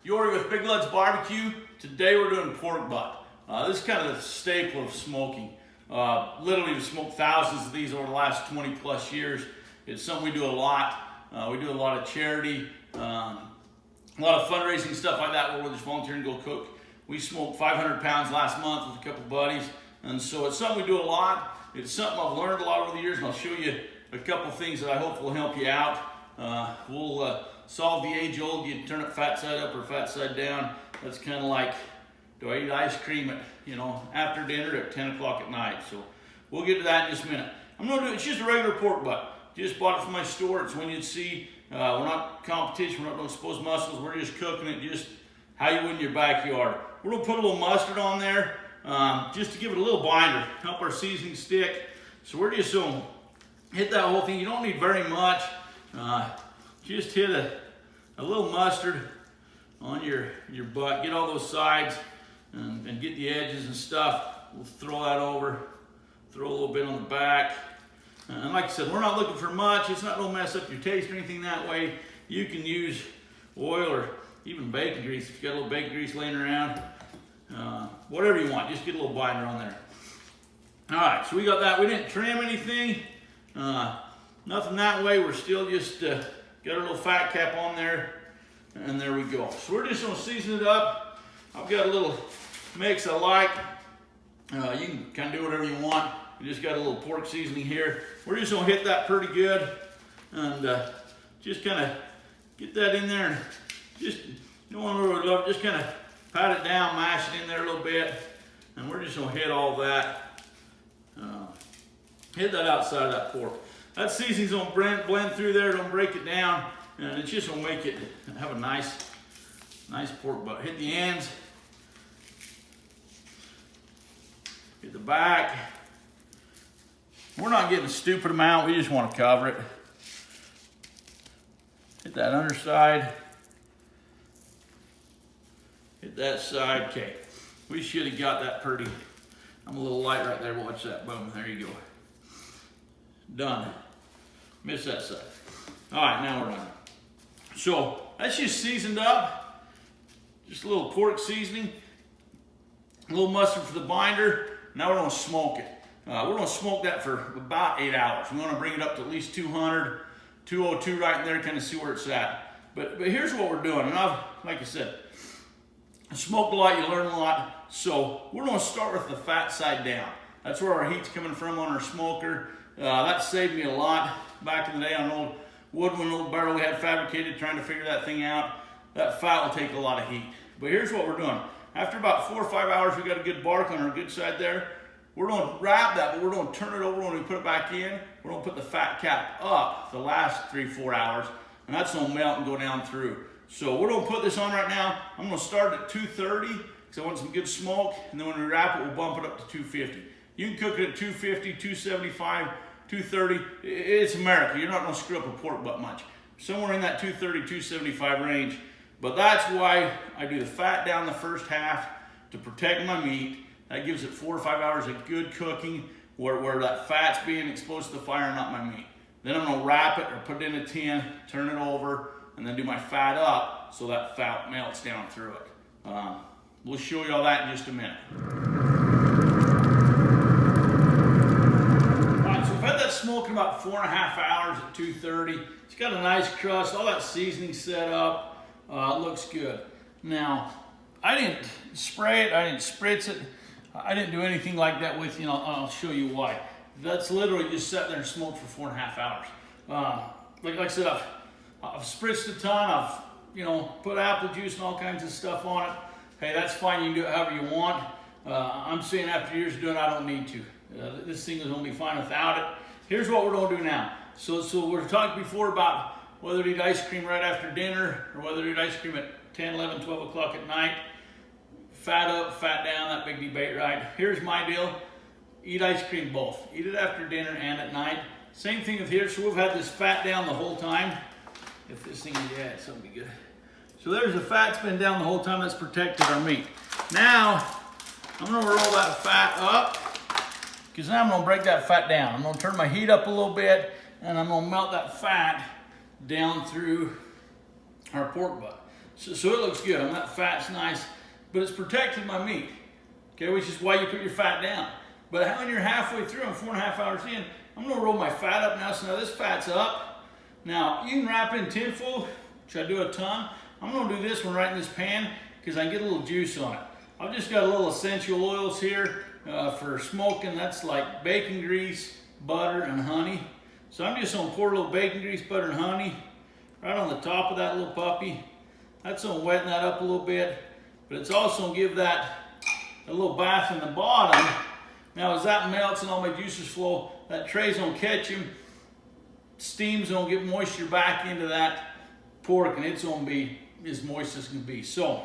Yory with Big Lud's Barbecue. Today we're doing pork butt. This is kind of the staple of smoking. Literally we've smoked thousands of these over the last 20 plus years. It's something we do a lot. We do a lot of charity, a lot of fundraising stuff like that where we're just volunteering to go cook. We smoked 500 pounds last month with a couple buddies, and so it's something we do a lot. It's something I've learned a lot over the years, and I'll show you a couple things that I hope will help you out. We'll solve the age-old, you turn it fat side up or fat side down. That's kind of like, do I eat ice cream at, after dinner at 10 o'clock at night? So we'll get to that in just a minute. It's just a regular pork butt. Just bought it from my store. It's one you'd see. We're not competition, we're not doing exposed muscles. We're just cooking it just how you would in your backyard. We're gonna put a little mustard on there just to give it a little binder, help our seasoning stick. So we're just gonna hit that whole thing. You don't need very much. Just hit a little mustard on your butt. Get all those sides and get the edges and stuff. We'll throw that over. Throw a little bit on the back. And like I said, we're not looking for much. It's not going to mess up your taste or anything that way. You can use oil or even bacon grease. If you got a little bacon grease laying around, whatever you want, just get a little binder on there. All right, so we got that. We didn't trim anything, nothing that way. We're still just got our little fat cap on there, and there we go. So we're just going to season it up. I've got a little mix I like. You can kind of do whatever you want. We just got a little pork seasoning here. We're just gonna hit that pretty good and just kind of get that in there. And just, you don't want to overload it, just kind of pat it down, mash it in there a little bit. And we're just gonna hit all that. Hit that outside of that pork. That seasoning's gonna blend through there, don't break it down. And it's just gonna make it have a nice pork butt. Hit the ends. Hit the back. We're not getting a stupid amount, we just want to cover it. Hit that underside. Hit that side, okay. We should have got that pretty. I'm a little light right there, watch that, boom, there you go. Done. Miss that side. All right, now we're done. So, that's just seasoned up. Just a little pork seasoning. A little mustard for the binder. Now we're gonna smoke it. We're going to smoke that for about 8 hours. We're going to bring it up to at least 200, 202 right in there, kind of see where it's at. But here's what we're doing. And like I said, I smoked a lot, you learn a lot. So we're going to start with the fat side down. That's where our heat's coming from on our smoker. That saved me a lot back in the day on an old Woodwind, old barrel we had fabricated, trying to figure that thing out. That fat will take a lot of heat. But here's what we're doing. After about 4 or 5 hours, we got a good bark on our good side there. We're going to wrap that, but we're going to turn it over when we put it back in. We're going to put the fat cap up the last 3 or 4 hours, and that's going to melt and go down through. So we're going to put this on right now. I'm going to start at 230 because I want some good smoke, and then when we wrap it, we'll bump it up to 250. You can cook it at 250, 275, 230. It's America. You're not going to screw up a pork butt much. Somewhere in that 230, 275 range. But that's why I do the fat down the first half to protect my meat. That gives it 4 or 5 hours of good cooking where that fat's being exposed to the fire, not my meat. Then I'm gonna wrap it or put it in a tin, turn it over, and then do my fat up so that fat melts down through it. We'll show you all that in just a minute. All right, so we've had that smoking about 4.5 hours at 230. It's got a nice crust, all that seasoning set up. It looks good. Now, I didn't spray it, I didn't spritz it. I didn't do anything like that with you, and I'll show you why. That's literally just sat there and smoked for 4.5 hours. Like I said, I've spritzed a ton. I've put apple juice and all kinds of stuff on it. Hey, that's fine. You can do it however you want. I'm saying after years of doing it, I don't need to. This thing is going to be fine without it. Here's what we're going to do now. So we were talking before about whether to eat ice cream right after dinner or whether to eat ice cream at 10, 11, 12 o'clock at night. Fat up, fat down, that big debate, right? Here's my deal. Eat ice cream both. Eat it after dinner and at night. Same thing with here. So we've had this fat down the whole time. If this thing, yeah, it's gonna be good. So there's the fat's been down the whole time. That's protected our meat. Now, I'm gonna roll that fat up because now I'm gonna break that fat down. I'm gonna turn my heat up a little bit and I'm gonna melt that fat down through our pork butt. So it looks good. I mean, that fat's nice, but it's protected my meat, okay, which is why you put your fat down. But when you're halfway through, I'm 4.5 hours in, I'm gonna roll my fat up now. So now this fat's up. Now you can wrap it in tinfoil, which I do a ton. I'm gonna do this one right in this pan because I can get a little juice on it. I've just got a little essential oils here for smoking. That's like bacon grease, butter, and honey. So I'm just gonna pour a little bacon grease, butter, and honey right on the top of that little puppy. That's gonna weten that up a little bit, but it's also gonna give that a little bath in the bottom. Now as that melts and all my juices flow, that tray's gonna catch them. Steam's gonna get moisture back into that pork, and it's gonna be as moist as can be. So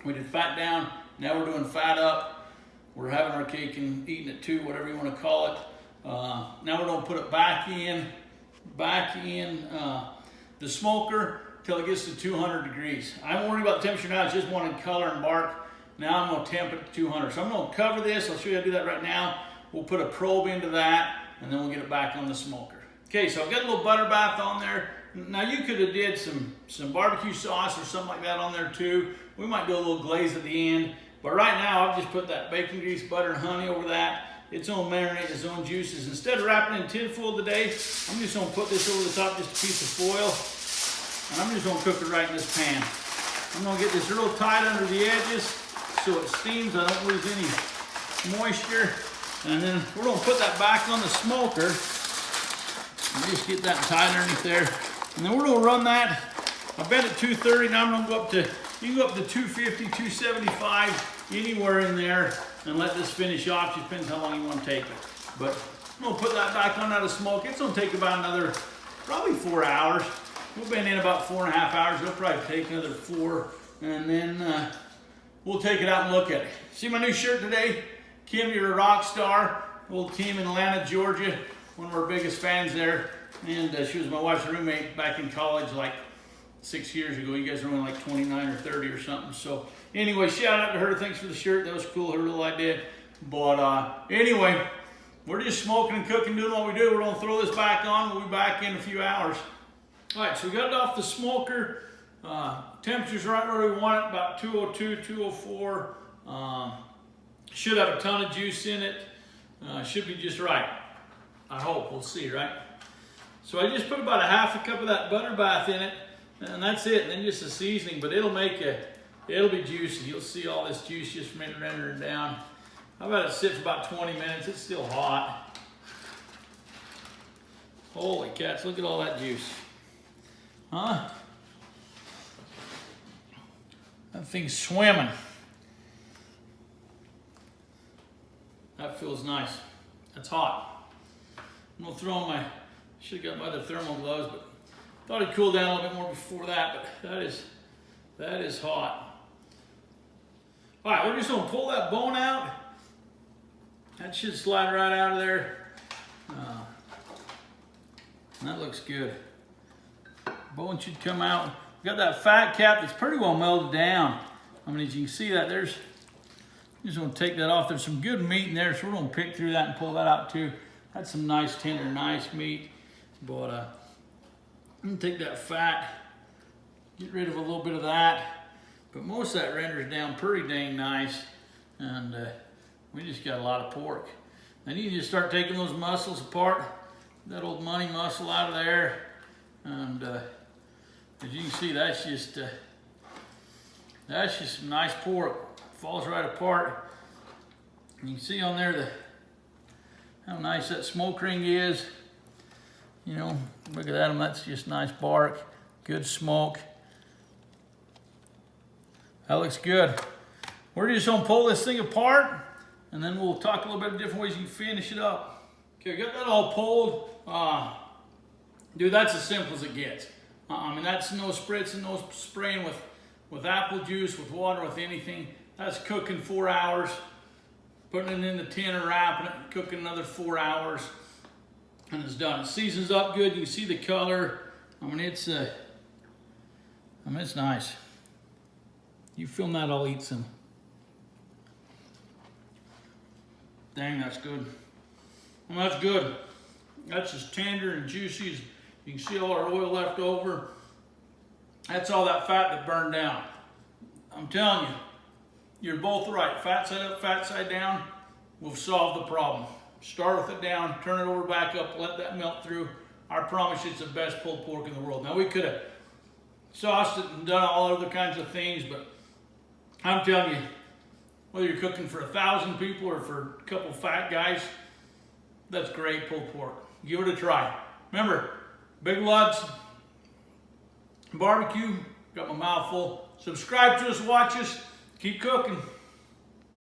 we did fat down, now we're doing fat up. We're having our cake and eating it too, whatever you wanna call it. Now we're gonna put it back in the smoker till it gets to 200 degrees. I don't worry about the temperature now, it's just wanting color and bark. Now I'm gonna temp it to 200. So I'm gonna cover this, I'll show you how to do that right now. We'll put a probe into that, and then we'll get it back on the smoker. Okay, so I've got a little butter bath on there. Now you could have did some barbecue sauce or something like that on there too. We might do a little glaze at the end, but right now I've just put that bacon grease, butter, and honey over that. It's gonna marinate its own juices. Instead of wrapping it in tin foil today, I'm just gonna put this over the top, just a piece of foil, and I'm just gonna cook it right in this pan. I'm gonna get this real tight under the edges so it steams, I don't lose any moisture. And then we're gonna put that back on the smoker and just get that tight underneath there. And then we're gonna run that, I bet at 230, now I'm gonna go up to, you can go up to 250, 275, anywhere in there, and let this finish off. Just depends how long you want to take it. But I'm gonna put that back on out of smoke. It's gonna take about another, probably 4 hours. We've been in about 4.5 hours. It'll probably take another 4, and then we'll take it out and look at it. See my new shirt today? Kim, you're a rock star. Old team in Atlanta, Georgia. One of our biggest fans there. And she was my wife's roommate back in college like 6 years ago. You guys are only like 29 or 30 or something. So anyway, shout out to her. Thanks for the shirt. That was cool, her little idea. But anyway, we're just smoking and cooking, doing what we do. We're gonna throw this back on. We'll be back in a few hours. All right, so we got it off the smoker. Temperature's right where we want it, about 202, 204. Should have a ton of juice in it. Should be just right. I hope, we'll see, right? So I just put about a half a cup of that butter bath in it, and that's it. And then just a seasoning, but it'll be juicy. You'll see all this juice just from it rendering down. How about it sit for about 20 minutes? It's still hot. Holy cats, look at all that juice. Huh? That thing's swimming. That feels nice. That's hot. I'm gonna throw on my, should have got my other thermal gloves, but thought it'd cool down a little bit more before that, but that is hot. All right, we're just gonna pull that bone out. That should slide right out of there. That looks good. Bone should come out. We got that fat cap that's pretty well melted down. I mean, as you can see that there's, I'm just gonna take that off. There's some good meat in there, so we're gonna pick through that and pull that out too. That's some nice, tender, nice meat. But I'm gonna take that fat, get rid of a little bit of that. But most of that renders down pretty dang nice. And we just got a lot of pork. Then you can just start taking those muscles apart, that old money muscle out of there. And as you can see, that's just some nice pork. Falls right apart. And you can see on there how nice that smoke ring is. You know, look at that, that's just nice bark, good smoke. That looks good. We're just gonna pull this thing apart, and then we'll talk a little bit of different ways you can finish it up. Okay, got that all pulled. Dude, that's as simple as it gets. I mean, that's no spritzing, no spraying with apple juice, with water, with anything. That's cooking 4 hours, putting it in the tin and wrapping it, cooking another 4 hours, and it's done. It seasons up good. You can see the color. I mean, it's nice. You film that, I'll eat some. Dang, that's good. Well, that's good. That's as tender and juicy as you can see. All our oil left over. That's all that fat that burned down. I'm telling you, you're both right. Fat side up, fat side down will solve the problem. Start with it down, turn it over back up, let that melt through. I promise you it's the best pulled pork in the world. Now we could have sauced it and done all other kinds of things, but I'm telling you, whether you're cooking for 1,000 people or for a couple fat guys, that's great pulled pork. Give it a try. Remember, Big Lots Barbecue, got my mouth full. Subscribe to us, watch us, keep cooking.